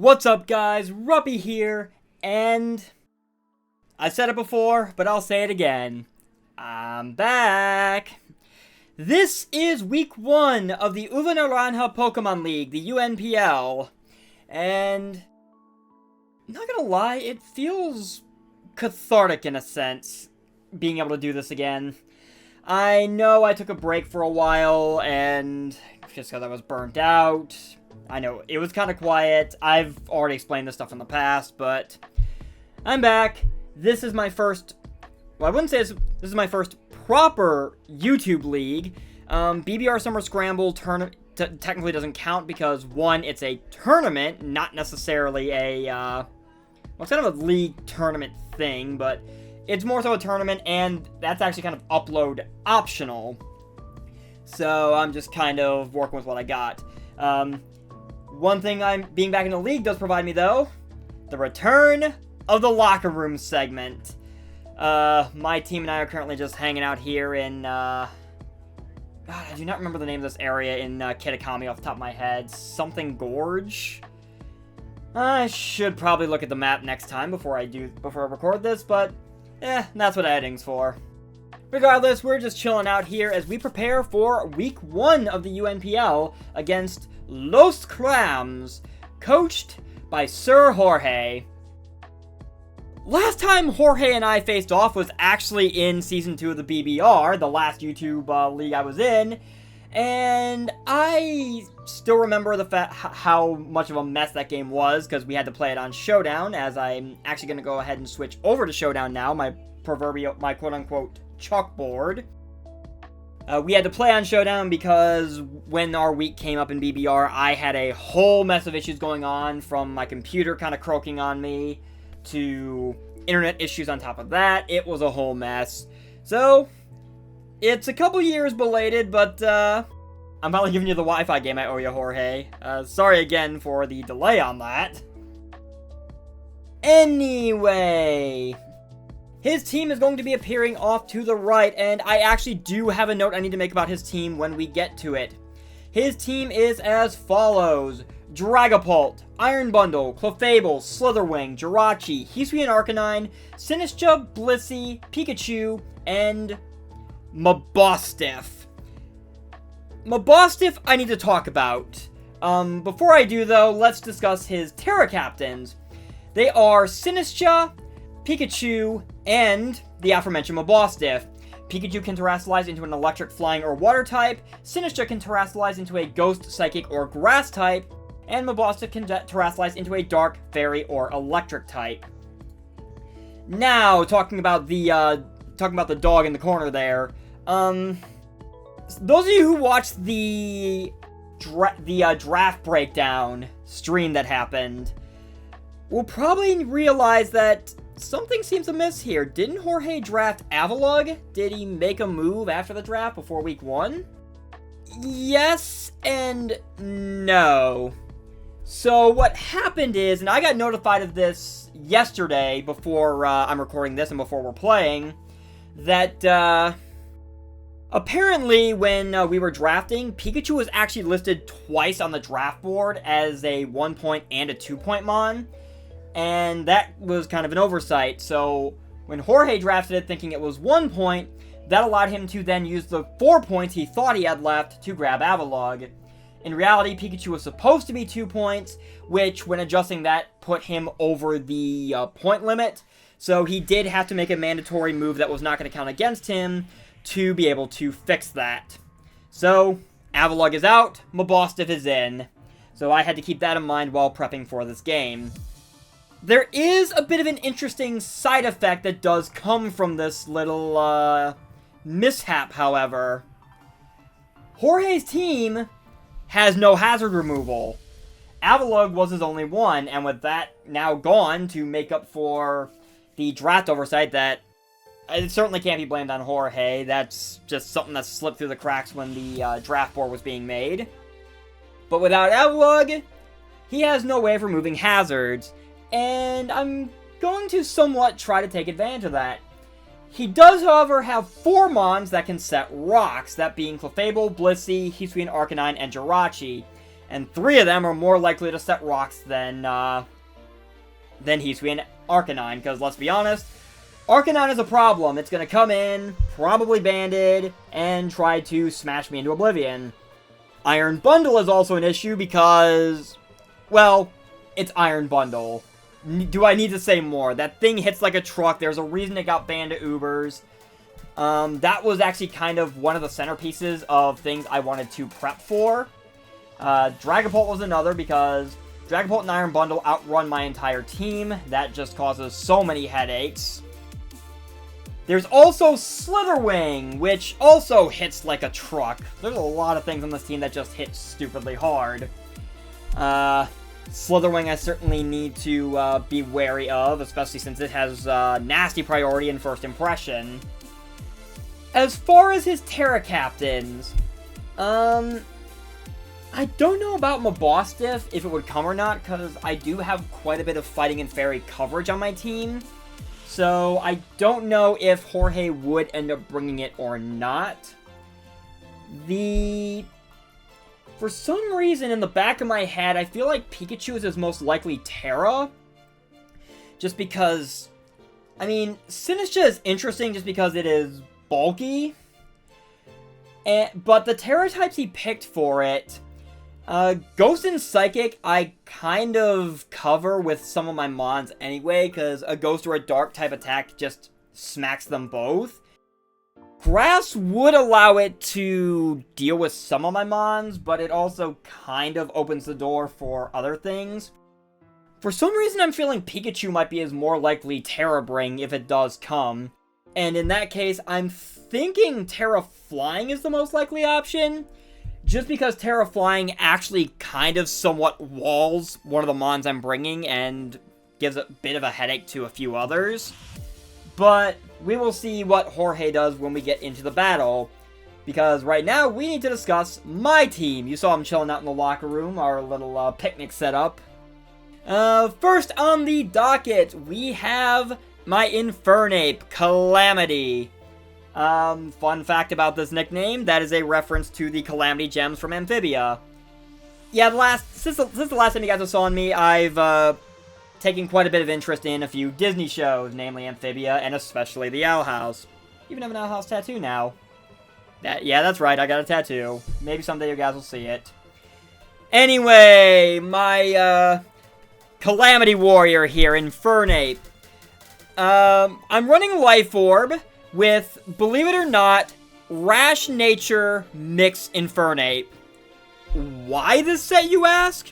What's up, guys? Ruppy here, and I said it before, but I'll say it again. I'm back. This is week 1 of the Uva Naranja Pokemon League, the UNPL, and not gonna lie, it feels cathartic in a sense, being able to do this again. I know I took a break for a while, and just because I was burnt out. I know, it was kind of quiet. I've already explained this stuff in the past, but I'm back. This is my first, well, I wouldn't say this is my first proper YouTube league. BBR Summer Scramble tournament technically doesn't count because, one, it's a tournament, not necessarily a, well, it's kind of a league tournament thing, but it's more so a tournament, and that's actually kind of upload optional. So I'm just kind of working with what I got. One thing being back in the league does provide me, though, the return of the locker room segment. My team and I are currently just hanging out here in, God, I do not remember the name of this area in Kitakami off the top of my head. Something Gorge? I should probably look at the map next time before I record this, but, that's what editing's for. Regardless, we're just chilling out here as we prepare for week 1 of the UNPL against Los Crams, coached by Sir Jorge. Last time Jorge and I faced off was actually in Season 2 of the BBR, the last YouTube league I was in, and I still remember how much of a mess that game was, because we had to play it on Showdown, as I'm actually going to go ahead and switch over to Showdown now, my quote-unquote chalkboard. We had to play on Showdown because when our week came up in BBR, I had a whole mess of issues going on, from my computer kind of croaking on me, to internet issues on top of that. It was a whole mess. So, it's a couple years belated, but I'm probably giving you the Wi-Fi game I owe you, Jorge. Sorry again for the delay on that. Anyway, his team is going to be appearing off to the right, and I actually do have a note I need to make about his team when we get to it. His team is as follows: Dragapult, Iron Bundle, Clefable, Slither Wing, Jirachi, Hisuian Arcanine, Sinistcha, Blissey, Pikachu, and Mabostiff. Mabostiff I need to talk about. Before I do, though, let's discuss his Terra Captains. They are Sinistcha, Pikachu, and the aforementioned Mabostiff. Pikachu can Terrasilize into an electric, flying, or water type. Sinistcha can Terrasilize into a ghost, psychic, or grass type. And Mabostiff can Terrasilize into a dark, fairy, or electric type. Now, talking about the dog in the corner there. Those of you who watched the draft breakdown stream that happened will probably realize that something seems amiss here. Didn't Jorge draft Avalugg? Did he make a move after the draft before week 1? Yes and no. So what happened is, and I got notified of this yesterday before I'm recording this and before we're playing, that apparently when we were drafting, Pikachu was actually listed twice on the draft board as a 1-point and a 2-point mon. And that was kind of an oversight, so when Jorge drafted it thinking it was 1 point, that allowed him to then use the 4 points he thought he had left to grab Avalugg. In reality, Pikachu was supposed to be 2 points, which, when adjusting that, put him over the point limit, so he did have to make a mandatory move that was not going to count against him to be able to fix that. So, Avalugg is out, Mabostiff is in, so I had to keep that in mind while prepping for this game. There is a bit of an interesting side effect that does come from this little, mishap, however. Jorge's team has no hazard removal. Avalugg was his only one, and with that now gone to make up for the draft oversight that it certainly can't be blamed on Jorge. That's just something that slipped through the cracks when the draft board was being made. But without Avalugg, he has no way of removing hazards, and I'm going to somewhat try to take advantage of that. He does, however, have 4 mons that can set rocks, that being Clefable, Blissey, Hisuian Arcanine, and Jirachi. And 3 of them are more likely to set rocks than Hisui and Arcanine, because let's be honest, Arcanine is a problem. It's going to come in, probably banded, and try to smash me into oblivion. Iron Bundle is also an issue because, well, it's Iron Bundle. Do I need to say more? That thing hits like a truck. There's a reason it got banned to Ubers. That was actually kind of one of the centerpieces of things I wanted to prep for. Dragapult was another because Dragapult and Iron Bundle outrun my entire team. That just causes so many headaches. There's also Slither Wing, which also hits like a truck. There's a lot of things on this team that just hit stupidly hard. Slither Wing I certainly need to be wary of, especially since it has nasty priority in first impression. As far as his Terra Captains, I don't know about Mabostiff, if it would come or not, because I do have quite a bit of Fighting and Fairy coverage on my team. So I don't know if Jorge would end up bringing it or not. For some reason, in the back of my head, I feel like Pikachu is his most likely Terra. Just because, I mean, Sinistcha is interesting just because it is bulky. But the Terra types he picked for it, Ghost and Psychic, I kind of cover with some of my mons anyway, because a Ghost or a Dark type attack just smacks them both. Grass would allow it to deal with some of my mons, but it also kind of opens the door for other things. For some reason, I'm feeling Pikachu might be his more likely Terra Bring if it does come. And in that case, I'm thinking Terra Flying is the most likely option. Just because Terra Flying actually kind of somewhat walls one of the mons I'm bringing and gives a bit of a headache to a few others. But we will see what Jorge does when we get into the battle. Because right now, we need to discuss my team. You saw him chilling out in the locker room, our little picnic setup. First on the docket, we have my Infernape, Calamity. Fun fact about this nickname, that is a reference to the Calamity Gems from Amphibia. Yeah, since the last time you guys saw me, I've taken quite a bit of interest in a few Disney shows, namely Amphibia, and especially the Owl House. Even have an Owl House tattoo now. Yeah, that's right, I got a tattoo. Maybe someday you guys will see it. Anyway, my, Calamity Warrior here, Infernape. I'm running Life Orb with, believe it or not, Rash Nature Mix Infernape. Why this set, you ask?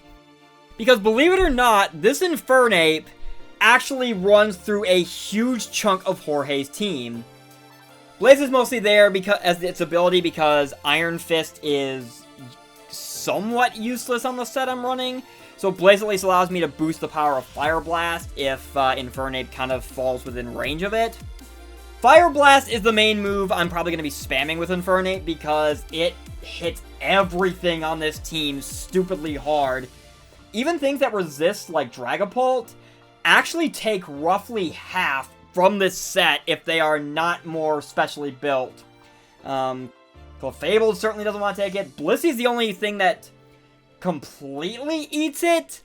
Because believe it or not, this Infernape actually runs through a huge chunk of Jorge's team. Blaze is mostly there because as its ability because Iron Fist is somewhat useless on the set I'm running. So Blaze at least allows me to boost the power of Fire Blast if Infernape kind of falls within range of it. Fire Blast is the main move I'm probably going to be spamming with Infernape because it hits everything on this team stupidly hard. Even things that resist, like Dragapult, actually take roughly half from this set if they are not more specially built. Clefable certainly doesn't want to take it. Blissey's the only thing that completely eats it,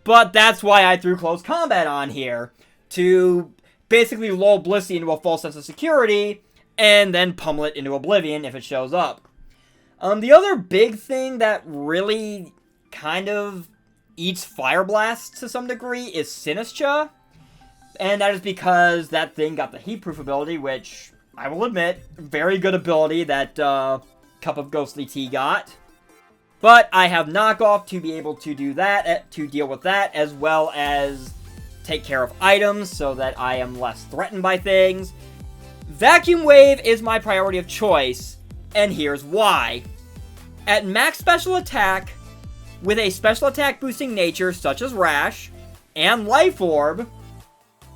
but that's why I threw Close Combat on here, to basically lull Blissey into a false sense of security, and then pummel it into oblivion if it shows up. The other big thing that really kind of eats Fire Blast to some degree is Sinistcha, and that is because that thing got the Heat Proof ability, which, I will admit, very good ability that Cup of Ghostly Tea got. But I have Knockoff to be able to do that, to deal with that, as well as take care of items so that I am less threatened by things. Vacuum Wave is my priority of choice, and here's why. At max special attack, with a special attack boosting nature such as Rash and Life Orb,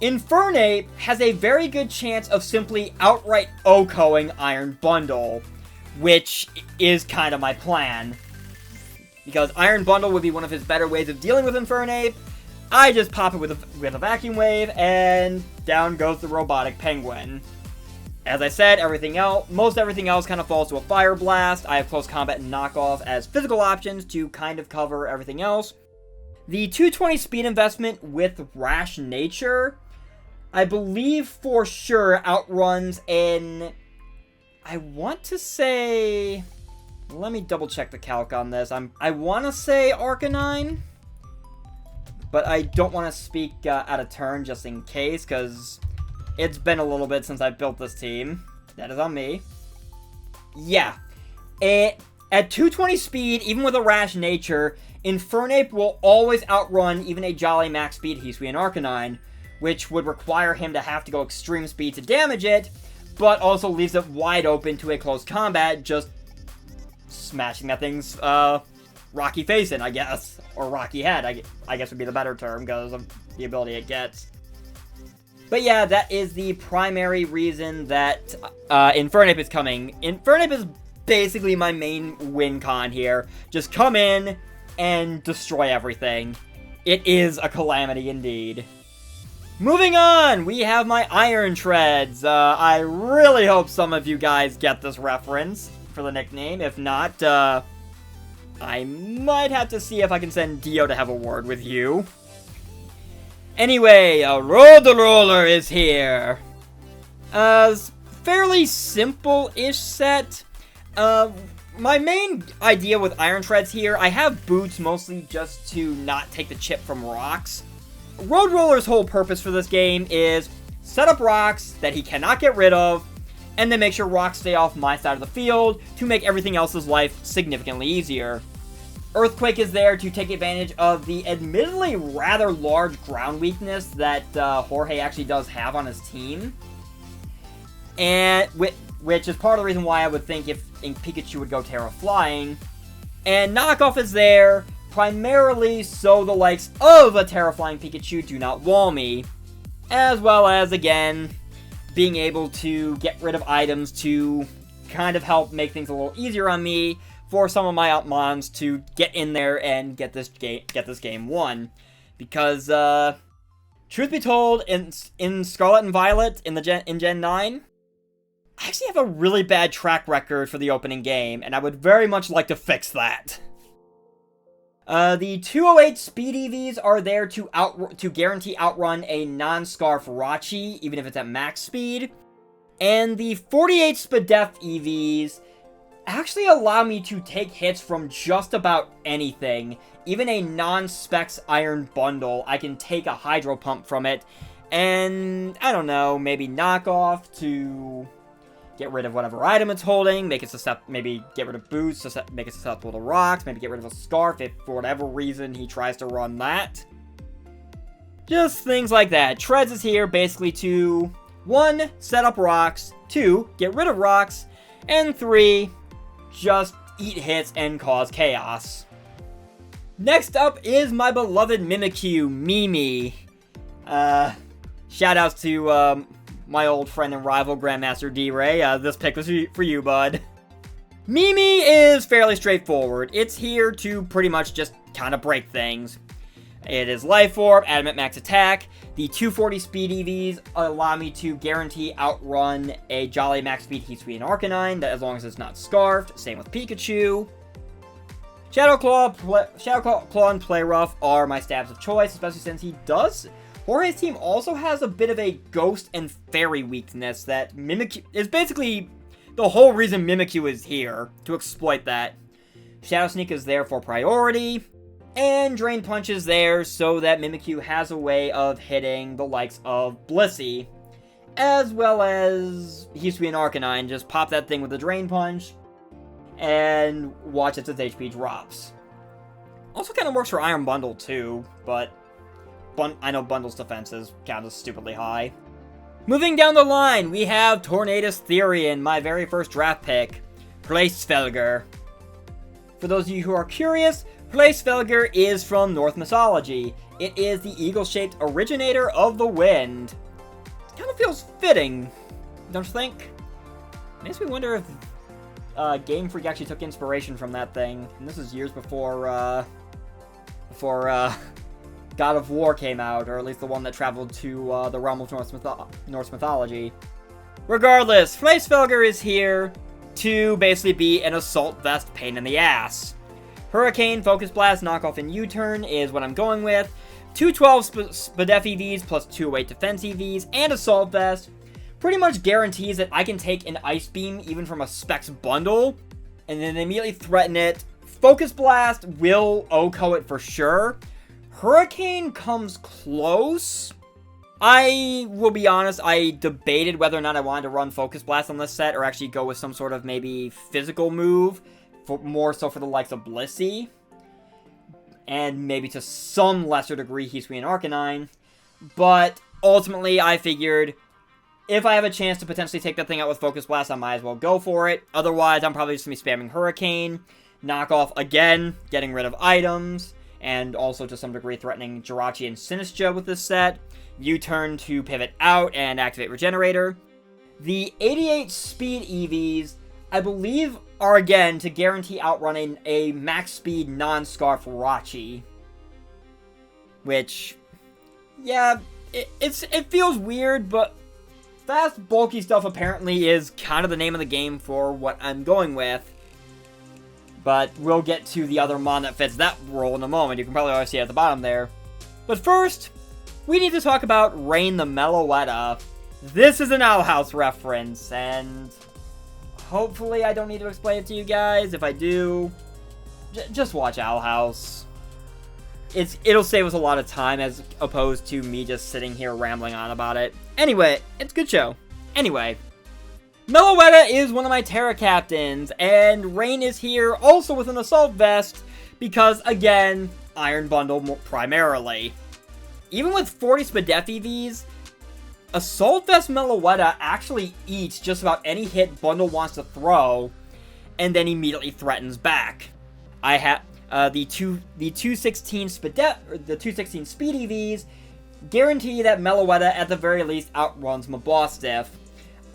Infernape has a very good chance of simply outright OHKOing Iron Bundle, which is kind of my plan. Because Iron Bundle would be one of his better ways of dealing with Infernape. I just pop it with a Vacuum Wave, and down goes the Robotic Penguin. As I said, most everything else kind of falls to a Fire Blast. I have Close Combat and Knockoff as physical options to kind of cover everything else. The 220 speed investment with Rash Nature, I believe for sure outruns in... I want to say... Let me double check the calc on this. I want to say Arcanine, but I don't want to speak out of turn just in case, because it's been a little bit since I built this team. That is on me. Yeah. At 220 speed, even with a Rash Nature, Infernape will always outrun even a Jolly Max Speed Hisui and Arcanine, which would require him to have to go extreme speed to damage it, but also leaves it wide open to a close combat, just smashing that thing's rocky face in, I guess. Or rocky head, I guess would be the better term, because of the ability it gets. But yeah, that is the primary reason that Infernape is coming. Infernape is basically my main win con here. Just come in and destroy everything. It is a calamity indeed. Moving on, we have my Iron Treads. I really hope some of you guys get this reference for the nickname. If not, I might have to see if I can send Dio to have a word with you. Anyway, Roller is here. Fairly simple-ish set. My main idea with Iron Treads here, I have boots mostly just to not take the chip from rocks. Road Roller's whole purpose for this game is set up rocks that he cannot get rid of, and then make sure rocks stay off my side of the field to make everything else's life significantly easier. Earthquake is there to take advantage of the admittedly rather large ground weakness that Jorge actually does have on his team. And which is part of the reason why I would think if Pikachu would go Terra Flying. And Knockoff is there primarily so the likes of a Terra Flying Pikachu do not wall me. As well as, again, being able to get rid of items to kind of help make things a little easier on me for some of my Outmons to get in there and get this game won. Because, truth be told, in Scarlet and Violet in Gen 9, I actually have a really bad track record for the opening game, and I would very much like to fix that. The 208 speed EVs are there to guarantee outrun a non-Scarf Rachi, even if it's at max speed. And the 48 Spadef EVs actually allow me to take hits from just about anything. Even a non-Specs Iron Bundle, I can take a Hydro Pump from it, and, I don't know, maybe Knockoff to get rid of whatever item it's holding, make it maybe get rid of boots, make it susceptible to rocks, maybe get rid of a Scarf if for whatever reason he tries to run that. Just things like that. Treads is here basically to 1. Set up rocks, 2. Get rid of rocks, and 3. Just eat hits and cause chaos. Next up is my beloved Mimikyu, Mimi. Shoutouts to my old friend and rival Grandmaster D-Ray. This pick was for you, bud. Mimi is fairly straightforward. It's here to pretty much just kind of break things. It is Life Orb, Adamant Max Attack. The 240 speed EVs allow me to guarantee outrun a Jolly Max Speed Hisui and Arcanine, as long as it's not Scarfed. Same with Pikachu. Shadow Claw and Play Rough are my stabs of choice, especially since he does... Jorge's team also has a bit of a Ghost and Fairy weakness that Mimikyu is basically the whole reason Mimikyu is here, to exploit that. Shadow Sneak is there for priority, and Drain Punch is there so that Mimikyu has a way of hitting the likes of Blissey, as well as Hisui and Arcanine. Just pop that thing with a Drain Punch, and watch as its HP drops. Also kind of works for Iron Bundle too, but I know Bundle's defenses count as stupidly high. Moving down the line, we have Tornadus-Therian, my very first draft pick, Hraesvelgr. For those of you who are curious, Hraesvelgr is from Norse mythology. It is the eagle-shaped originator of the wind. It kind of feels fitting, don't you think? Makes me wonder if Game Freak actually took inspiration from that thing. And this is years before God of War came out, or at least the one that traveled to the realm of Norse mythology. Regardless, Flacefelger is here to basically be an Assault Vest pain in the ass. Hurricane, Focus Blast, Knockoff, and U-Turn is what I'm going with. 212 Spadef EVs plus 208 Defense EVs and Assault Vest pretty much guarantees that I can take an Ice Beam even from a Specs bundle and then immediately threaten it. Focus Blast will OHKO it for sure. Hurricane comes close. I will be honest, I debated whether or not I wanted to run Focus Blast on this set or actually go with some sort of maybe physical move, more so for the likes of Blissey. And maybe to some lesser degree Heatwave and Arcanine. But ultimately I figured if I have a chance to potentially take that thing out with Focus Blast, I might as well go for it. Otherwise, I'm probably just going to be spamming Hurricane. Knockoff again, getting rid of items. And also to some degree threatening Jirachi and Sinistcha with this set. U-turn to pivot out and activate Regenerator. The 88 speed EVs, I believe, are again to guarantee outrunning a max speed non-Scarf Rachi. Which, yeah, it feels weird, but fast, bulky stuff apparently is kind of the name of the game for what I'm going with. But we'll get to the other mon that fits that role in a moment. You can probably already see it at the bottom there. But first, we need to talk about Rain the Meloetta. This is an Owl House reference, and hopefully I don't need to explain it to you guys. If I do, just watch Owl House. It'll save us a lot of time as opposed to me just sitting here rambling on about it. Anyway, it's a good show. Anyway, Meloetta is one of my Terra captains, and Rain is here also with an Assault Vest because, again, Iron Bundle primarily. Even with 40 Spadef EVs, Assault Vest Meloetta actually eats just about any hit Bundle wants to throw, and then immediately threatens back. I have the 216 Spadef, or the 216 Speed EVs guarantee that Meloetta at the very least outruns Mabostiff.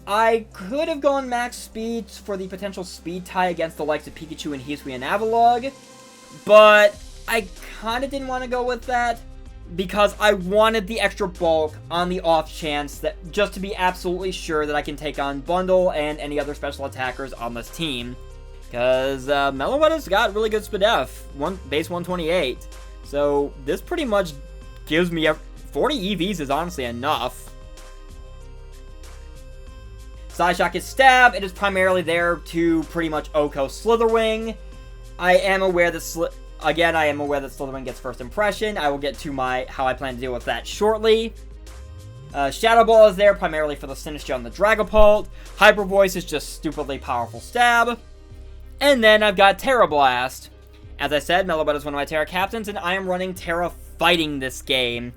I could have gone max speed for the potential speed tie against the likes of Pikachu and Heatwave and Avalugg, but I kind of didn't want to go with that because I wanted the extra bulk on the off chance that just to be absolutely sure that I can take on Bundle and any other special attackers on this team. Because Meloetta's got really good Spadef, base 128, so this pretty much gives me 40 EVs is honestly enough. Psyshock is Stab. It is primarily there to pretty much OHKO Slitherwing. I am aware that Slitherwing gets first impression. I will get to how I plan to deal with that shortly. Shadow Ball is there primarily for the Sinistcha and the Dragapult. Hyper Voice is just stupidly powerful Stab. And then I've got Terra Blast. As I said, Meloetta is one of my Terra captains, and I am running Terra Fighting this game.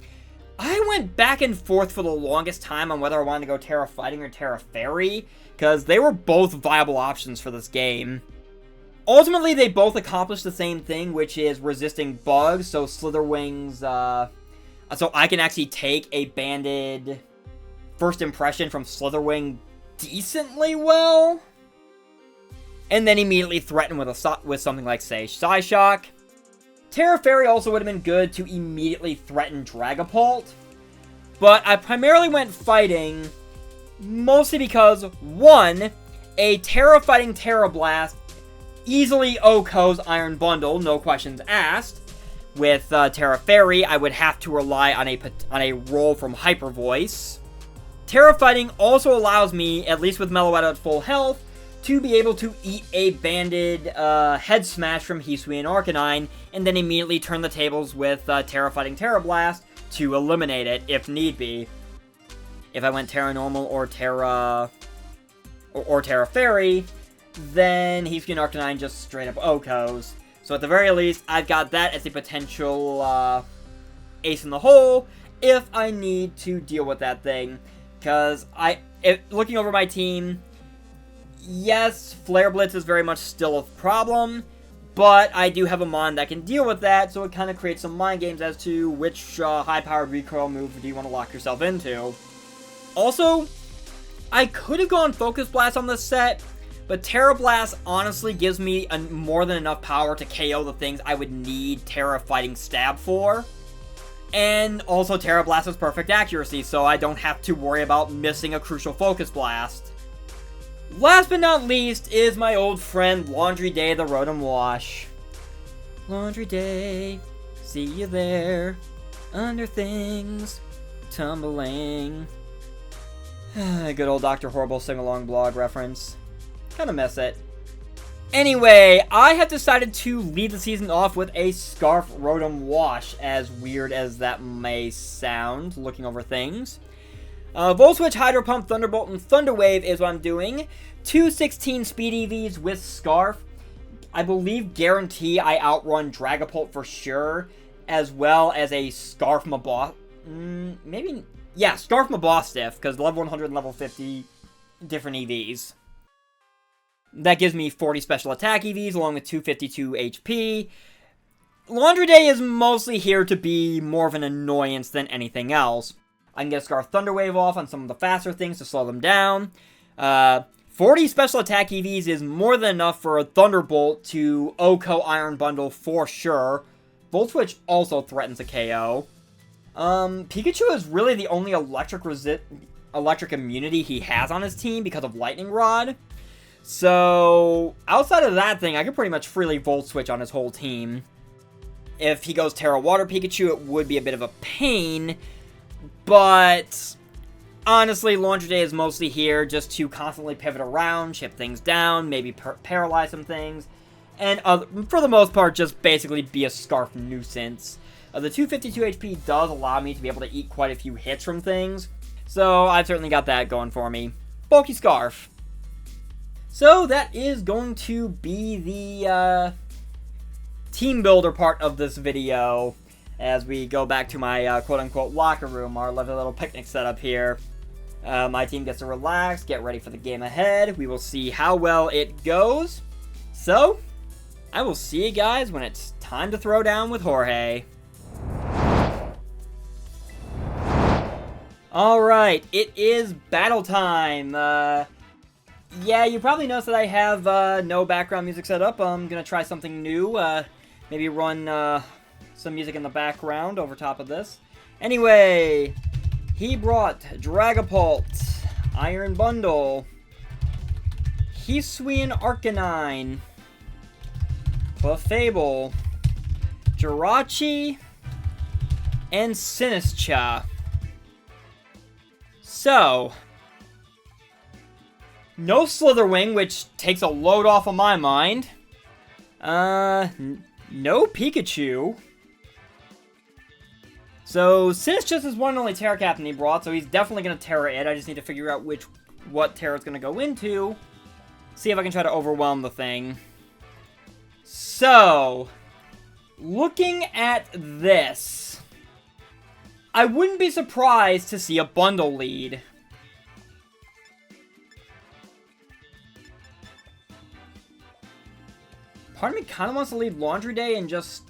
I went back and forth for the longest time on whether I wanted to go Terra Fighting or Terra Fairy, because they were both viable options for this game. Ultimately, they both accomplish the same thing, which is resisting bugs, so Slitherwings, so I can actually take a banded first impression from Slitherwing decently well, and then immediately threaten with something like, say, Psyshock. Terra Fairy also would have been good to immediately threaten Dragapult, but I primarily went Fighting, mostly because, one, a Terra Fighting Terra Blast easily OHKO's Iron Bundle, no questions asked. With Terra Fairy, I would have to rely on a roll from Hyper Voice. Terra Fighting also allows me, at least with Meloetta at full health, to be able to eat a banded Head Smash from Heatwave and Arcanine, and then immediately turn the tables with Terra Fighting Terra Blast to eliminate it, if need be. If I went Terra Normal or Terra Fairy, then Heatwave and Arcanine just straight up OHKOs. So at the very least, I've got that as a potential ace in the hole if I need to deal with that thing. Because looking over my team, yes, Flare Blitz is very much still a problem, but I do have a mon that can deal with that, so it kind of creates some mind games as to which high-powered recoil move do you want to lock yourself into. Also, I could have gone Focus Blast on this set, but Terra Blast honestly gives me more than enough power to KO the things I would need Terra Fighting Stab for. And also Terra Blast has perfect accuracy, so I don't have to worry about missing a crucial Focus Blast. Last but not least is my old friend Laundry Day the Rotom-Wash. Laundry Day, see you there, under things, tumbling. Good old Dr. Horrible sing-along blog reference. Kinda miss it. Anyway, I have decided to lead the season off with a Scarf Rotom-Wash, as weird as that may sound, looking over things. Volt Switch, Hydro Pump, Thunderbolt, and Thunder Wave is what I'm doing. 216 speed EVs with Scarf. I believe guarantee I outrun Dragapult for sure, as well as a Scarf Scarf Mabostiff, because level 100 and level 50 different EVs. That gives me 40 special attack EVs along with 252 HP. Laundry Day is mostly here to be more of an annoyance than anything else. I can get Scarf Thunder Wave off on some of the faster things to slow them down. 40 special attack EVs is more than enough for a Thunderbolt to OHKO Iron Bundle for sure. Volt Switch also threatens a KO. Pikachu is really the only electric immunity he has on his team because of Lightning Rod. So, outside of that thing, I can pretty much freely Volt Switch on his whole team. If he goes Terra Water Pikachu, it would be a bit of a pain, but honestly, Laundry Day is mostly here just to constantly pivot around, chip things down, maybe paralyze some things, and for the most part, just basically be a Scarf nuisance. The 252 HP does allow me to be able to eat quite a few hits from things, so I've certainly got that going for me. Bulky Scarf. So that is going to be the team builder part of this video as we go back to my quote-unquote locker room, our lovely little picnic setup here. My team gets to relax, get ready for the game ahead. We will see how well it goes. So, I will see you guys when it's time to throw down with Jorge. Alright, it is battle time. Yeah, you probably noticed that I have no background music set up. I'm going to try something new. Maybe run some music in the background over top of this. Anyway, he brought Dragapult, Iron Bundle, Hisuian Arcanine, Clefable, Jirachi, and Sinistcha. So, no Slither Wing, which takes a load off of my mind. No Pikachu. So, Sinistcha is one and only Terra Captain he brought, so he's definitely going to Terra it. I just need to figure out what Terra's going to go into. See if I can try to overwhelm the thing. So, looking at this, I wouldn't be surprised to see a bundle lead. Part of me kind of wants to lead Laundry Day and just...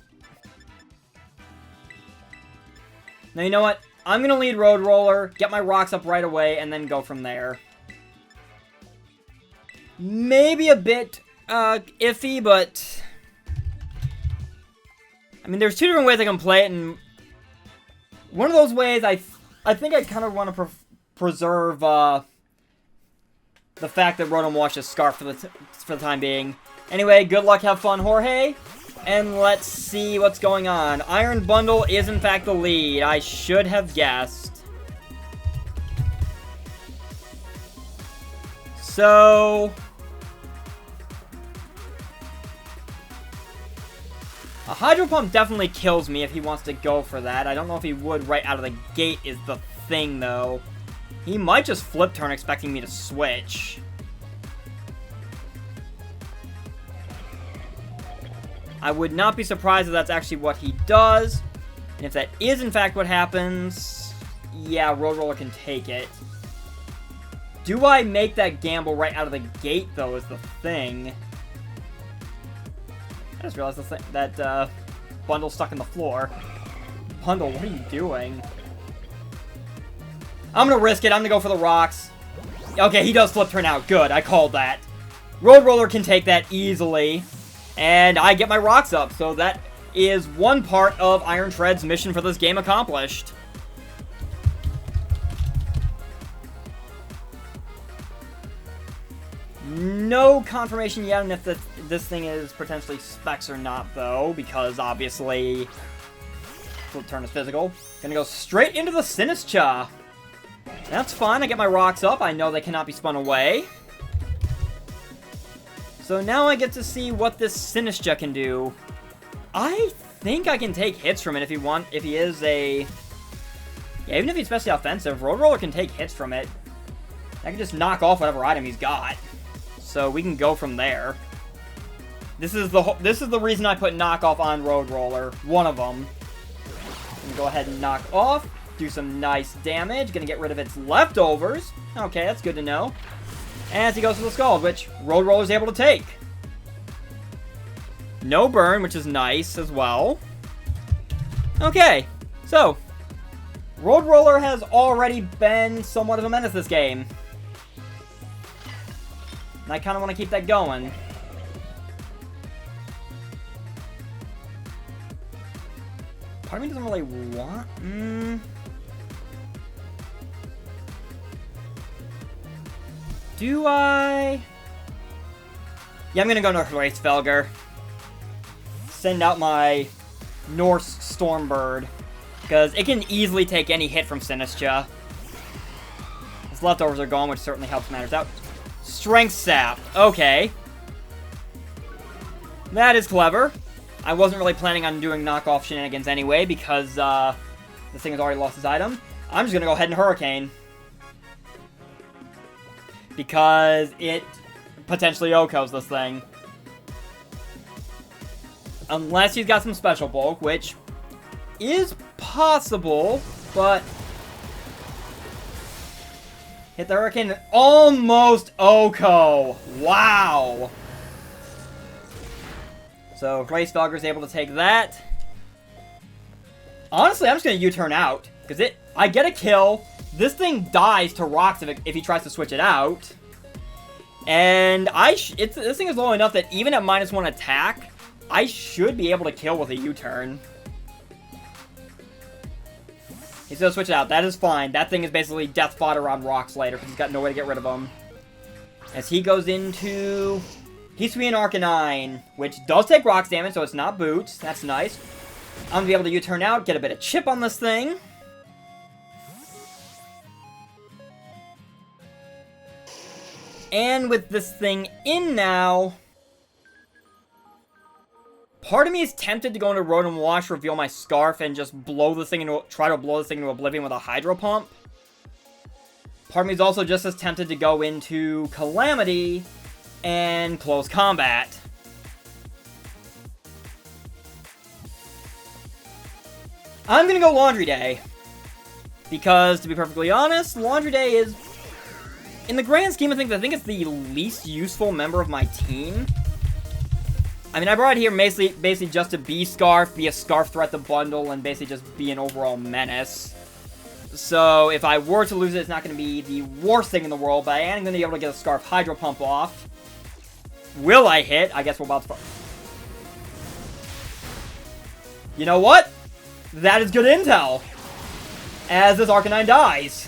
Now, you know what? I'm going to lead Road Roller, get my rocks up right away, and then go from there. Maybe a bit iffy, but... I mean, there's two different ways I can play it, and... One of those ways, I think I kind of want to preserve the fact that Rotom-Wash is Scarf for the time being. Anyway, good luck, have fun, Jorge. And let's see what's going on. Iron Bundle is, in fact, the lead. I should have guessed. So... a Hydro Pump definitely kills me if he wants to go for that. I don't know if he would right out of the gate is the thing, though. He might just flip turn expecting me to switch. I would not be surprised if that's actually what he does. And if that is, in fact, what happens, yeah, Road Roller can take it. Do I make that gamble right out of the gate, though, is the thing. I just realized that Bundle's stuck in the floor. Bundle, what are you doing? I'm gonna risk it. I'm gonna go for the rocks. Okay, he does flip turn out. Good, I called that. Road Roller can take that easily. And I get my rocks up, so that is one part of Iron Tread's mission for this game accomplished. No confirmation yet on if this thing is potentially specs or not, though, because obviously flip turn is physical. Gonna go straight into the Sinistcha. That's fine, I get my rocks up, I know they cannot be spun away. So now I get to see what this Sinistcha can do. I think I can take hits from it if he is a... Yeah, even if he's especially offensive, Road Roller can take hits from it. I can just knock off whatever item he's got. So we can go from there. This is the reason I put knockoff on Road Roller. One of them. Go ahead and knock off. Do some nice damage. Gonna get rid of its leftovers. Okay, that's good to know. As he goes to the Scald, which Road Roller is able to take. No burn, which is nice as well. Okay, so Road Roller has already been somewhat of a menace this game. And I kind of want to keep that going. Part of me doesn't really want... Do I... Yeah, I'm gonna go North Felger. Send out my Norse Stormbird. Because it can easily take any hit from Sinistcha. His leftovers are gone, which certainly helps matters out. Strength Sap. Okay. That is clever. I wasn't really planning on doing knockoff shenanigans anyway, because this thing has already lost his item. I'm just gonna go ahead and Hurricane. Because it potentially OHKOs this thing. Unless he's got some special bulk, which is possible, but... Hit the Hurricane and almost OHKO! Wow! So, Race Felger's able to take that. Honestly, I'm just going to U-turn out. Because I get a kill. This thing dies to rocks if he tries to switch it out. And this thing is low enough that even at -1 attack, I should be able to kill with a U-turn. He's going to switch it out. That is fine. That thing is basically death fodder on rocks later because he's got no way to get rid of them. As he goes into... Hisuian Arcanine, which does take rocks damage, so it's not boots. That's nice. I'm going to be able to U-turn out, get a bit of chip on this thing. And with this thing in now... Part of me is tempted to go into Rotom-Wash, reveal my Scarf, and just try to blow this thing into oblivion with a Hydro Pump. Part of me is also just as tempted to go into Calamity and close combat. I'm gonna go Laundry Day. Because, to be perfectly honest, Laundry Day is, in the grand scheme of things, I think it's the least useful member of my team. I mean, I brought it here basically just to be Scarf, be a Scarf threat to bundle, and basically just be an overall menace. So, if I were to lose it, it's not going to be the worst thing in the world, but I am going to be able to get a Scarf Hydro Pump off. Will I hit? I guess we're about to... You know what? That is good intel. As this Arcanine dies.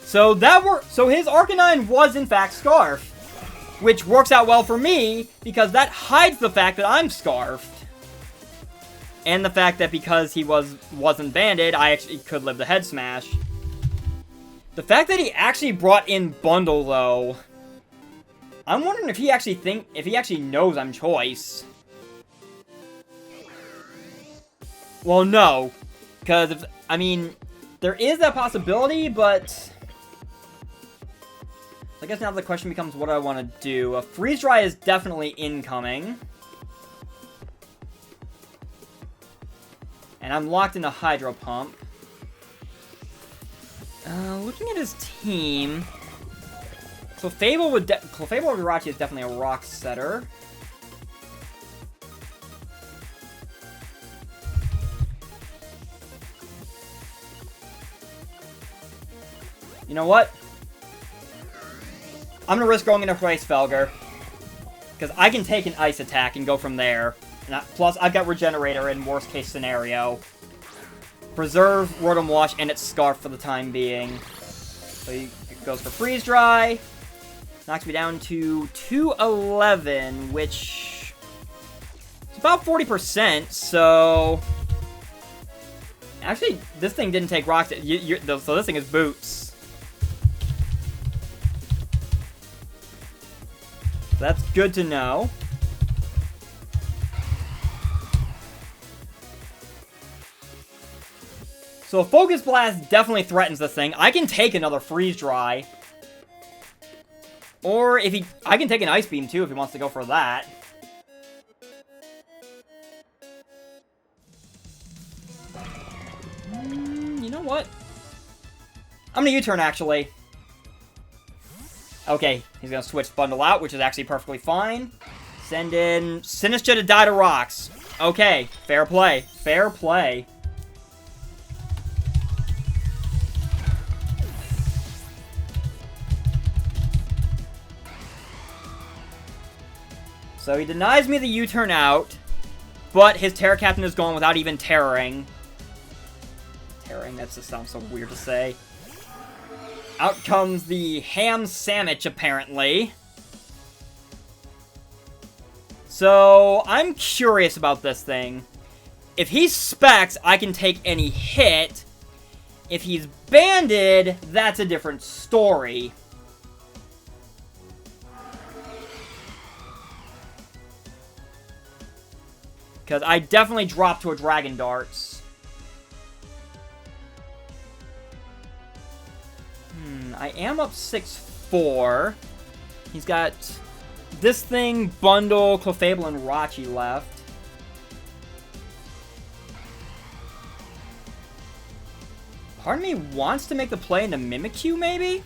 So his Arcanine was in fact Scarf, which works out well for me because that hides the fact that I'm Scarfed, and the fact that because he wasn't banded, I actually could live the head smash. The fact that he actually brought in Bundle though, I'm wondering if he actually knows I'm Choice. Well, no, because I mean, there is that possibility, but. I guess now the question becomes what do I want to do. A Freeze Dry is definitely incoming. And I'm locked in a Hydro Pump. Looking at his team... Clefable and Jirachi is definitely a Rock Setter. You know what? I'm gonna risk going into Hracefelger. Because I can take an Ice attack and go from there. And plus, I've got Regenerator in worst case scenario. Preserve Rotom-Wash and its Scarf for the time being. So he goes for Freeze Dry. Knocks me down to 211, which is about 40%, so... Actually, this thing didn't take rocks, so this thing is Boots. That's good to know. So Focus Blast definitely threatens this thing. I can take another Freeze Dry. Or if I can take an Ice Beam too if he wants to go for that. You know what? I'm gonna U-turn actually. Okay, he's gonna switch Bundle out, which is actually perfectly fine. Send in Sinistcha to die to rocks. Okay, fair play. Fair play. So he denies me the U-turn out, but his Terra Captain is gone without even terroring. Terroring, that just sounds so weird to say. Out comes the Ham Sandwich, apparently. So, I'm curious about this thing. If he's Specs, I can take any hit. If he's Banded, that's a different story. Because I definitely dropped to a Dragon Darts. I am up 6-4. He's got this thing, Bundle, Clefable, and Jirachi left. Part of me wants to make the play into Mimikyu, maybe?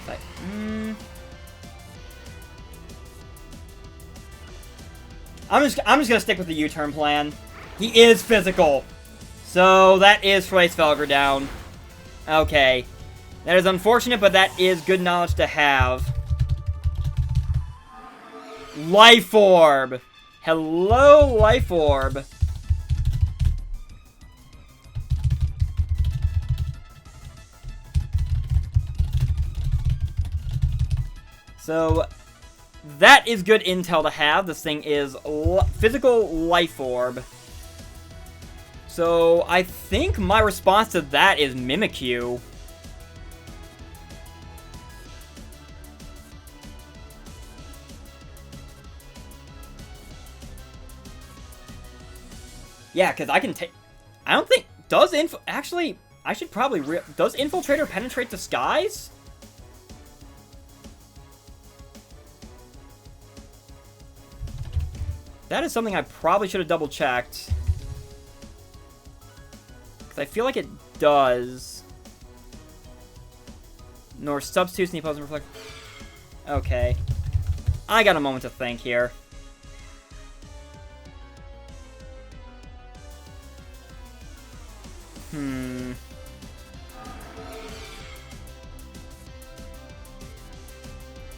But, I'm just gonna stick with the U-turn plan. He is physical. So that is Hracefelger down. Okay. That is unfortunate, but that is good knowledge to have. Life Orb. Hello, Life Orb. So that is good intel to have. This thing is physical Life Orb. So I think my response to that is Mimikyu. Yeah, because I can take... I don't think... Does Actually, I should probably... Does Infiltrator penetrate Disguise? That is something I probably should have double-checked. Because I feel like it does. Nor substitutes and opposing reflect. Okay. I got a moment to think here.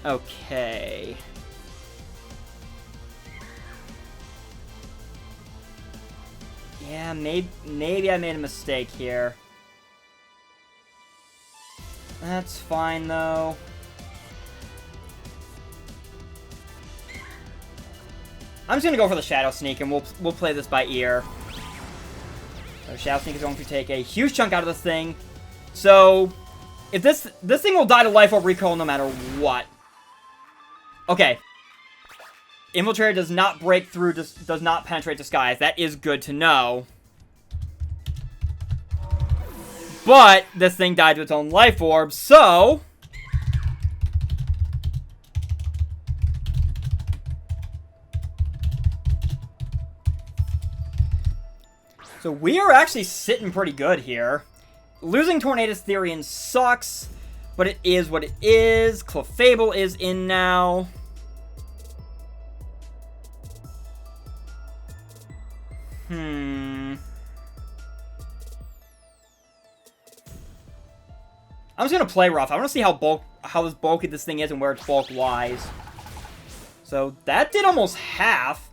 Okay. Yeah, maybe I made a mistake here. That's fine, though. I'm just gonna go for the Shadow Sneak, and we'll play this by ear. So Shadow Sneak is going to take a huge chunk out of this thing. So, if this thing will die to Life Orb Recoil no matter what. Okay. Infiltrator does not break through, does not penetrate Disguise. That is good to know. But this thing died to its own Life Orb, so... So we are actually sitting pretty good here. Losing Tornadus-Therian sucks, but it is what it is. Clefable is in now. I'm just gonna play rough. I want to see how bulky this thing is and where it's bulk-wise. So, that did almost half.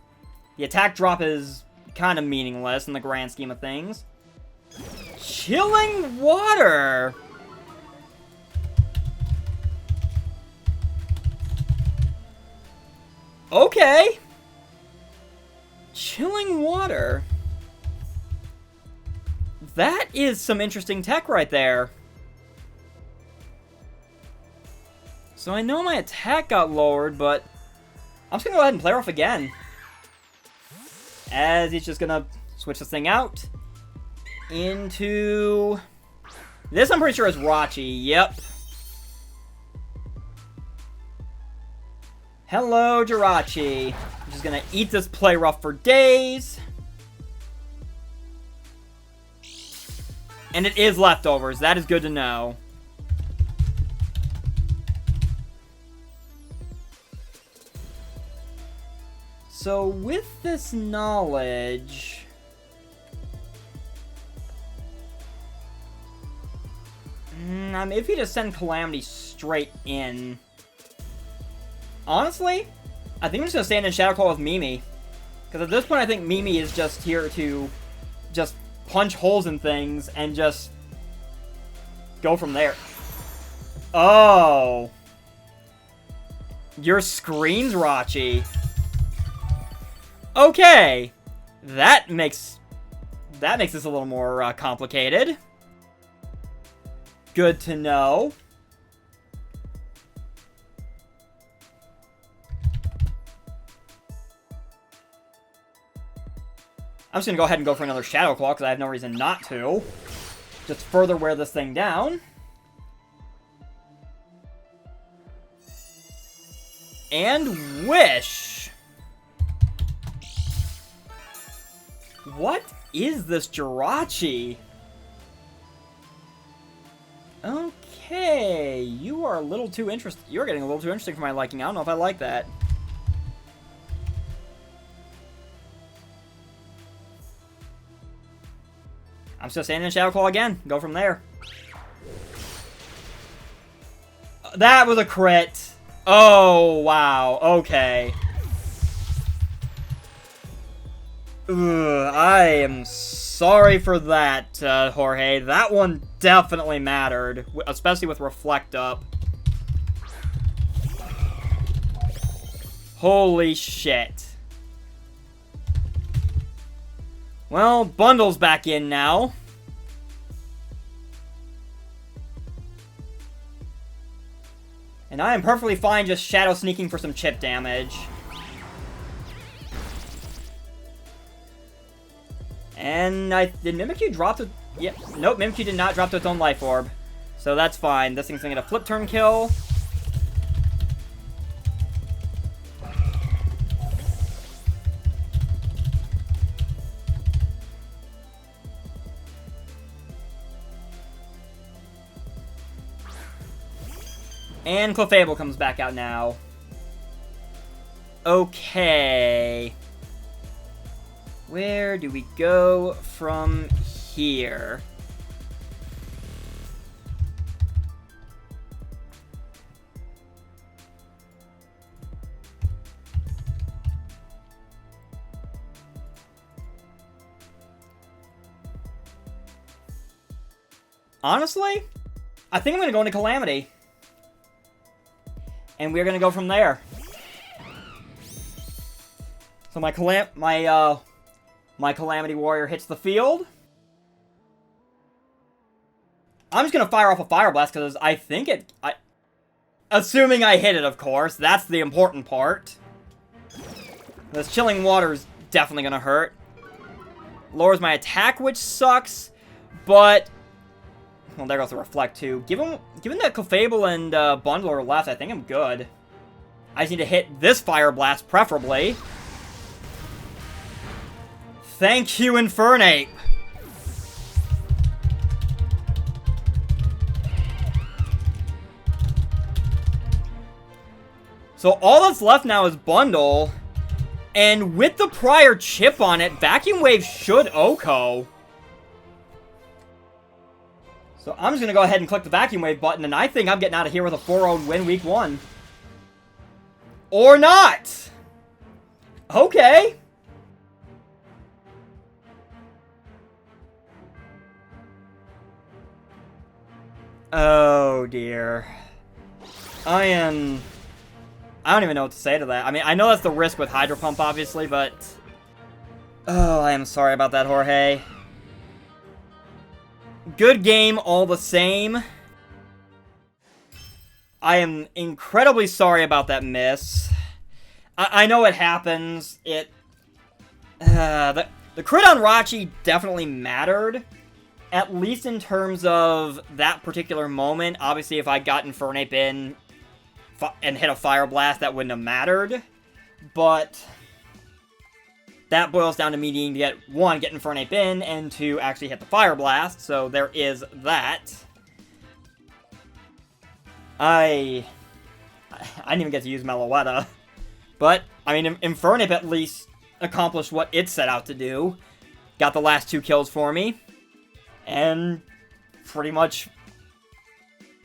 The attack drop is kind of meaningless in the grand scheme of things. Chilling Water! Okay. Chilling Water. That is some interesting tech right there. So I know my attack got lowered, but I'm just going to go ahead and play rough again. As he's just going to switch this thing out into... This I'm pretty sure is Jirachi. Yep. Hello, Jirachi. I'm just going to eat this play rough for days. And it is leftovers. That is good to know. So, with this knowledge... I mean, if you just send Calamity straight in... Honestly, I think I'm just going to stand in Shadow Claw with Mimi. Because at this point, I think Mimi is just here to just punch holes in things and just go from there. Oh. Your screen's Jirachi. Okay. That makes this a little more complicated. Good to know. I'm just going to go ahead and go for another Shadow Claw, because I have no reason not to. Just further wear this thing down. And Wish. What is this Jirachi? Okay, you are a little too interesting. You're getting a little too interesting for my liking. I don't know if I like that. I'm still standing in Shadow Claw again. Go from there. That was a crit. Oh, wow. Okay. Ugh, I am sorry for that, Jorge. That one definitely mattered, especially with Reflect up. Holy shit. Well, Bundle's back in now. And I am perfectly fine just Shadow Sneaking for some chip damage. And did Mimikyu drop to... Yep. Nope, Mimikyu did not drop to its own Life Orb. So that's fine. This thing's gonna get a flip turn kill. And Clefable comes back out now. Okay. Where do we go from here? Honestly, I think I'm going to go into Calamity. And we're going to go from there. So my Calamity Warrior hits the field. I'm just going to fire off a Fire Blast because I think assuming I hit it, of course. That's the important part. This Chilling Water is definitely going to hurt. Lowers my attack, which sucks. But... well, there goes the Reflect, too. Given that Clefable and Bundle are left, I think I'm good. I just need to hit this Fire Blast, preferably. Thank you, Infernape! So all that's left now is Bundle. And with the prior chip on it, Vacuum Wave should OHKO. So I'm just going to go ahead and click the Vacuum Wave button, and I think I'm getting out of here with a 4-0 win week 1. Or not! Okay. Oh, dear. I don't even know what to say to that. I mean, I know that's the risk with Hydro Pump, obviously, but... Oh, I am sorry about that, Jorge. Good game all the same. I am incredibly sorry about that miss. I know it happens. The crit on Rachi definitely mattered. At least in terms of that particular moment. Obviously, if I got Infernape in and hit a Fire Blast, that wouldn't have mattered. But that boils down to me needing to get, 1, get Infernape in, and 2, actually hit the Fire Blast. So there is that. I didn't even get to use Meloetta. But, I mean, Infernape at least accomplished what it set out to do. Got the last 2 kills for me. And pretty much...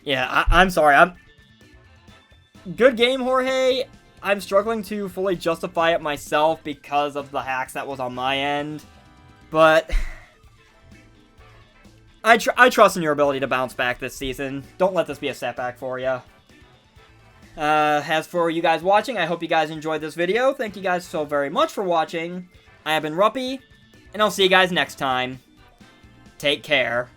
Yeah, I'm sorry. Good game, Jorge. I'm struggling to fully justify it myself because of the hacks that was on my end. But... I trust in your ability to bounce back this season. Don't let this be a setback for you. As for you guys watching, I hope you guys enjoyed this video. Thank you guys so very much for watching. I have been Ruppy, and I'll see you guys next time. Take care.